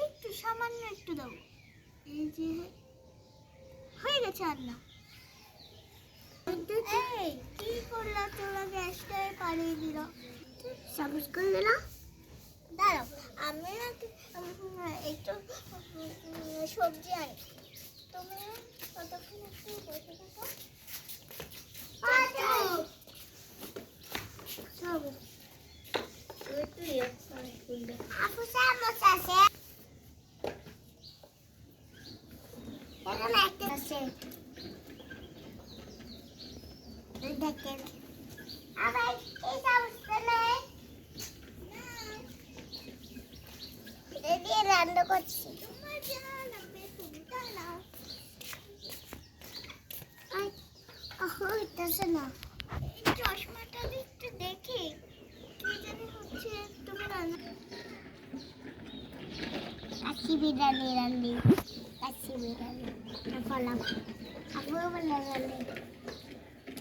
একটু সামান্য একটু দাও। এই যে হয়ে গেছে রান্না। এই কি করলা তোরা, গ্যাসটাই পালিয়ে দিল। সাবুজ করে দিল। দাঁড়াও, আমি না একটু সবজি আনি, তুমি ততক্ষণ একটু বসে থাকো। আপু চামচ আছে? একটা আছে, দেখেন। আবার এই চামচটা নেই, এটা দিয়ে রান্না করছি। তোমার যা লাগবে তুমি তা নাও। হইতেছে না, এই চশমাটা একটু দেখি কি জানি হচ্ছে। তুমি রান্না কাশি বিরিয়ানি রান্নি, কাশি বিরিয়ানি ফলাম আপু বলে রান্নি।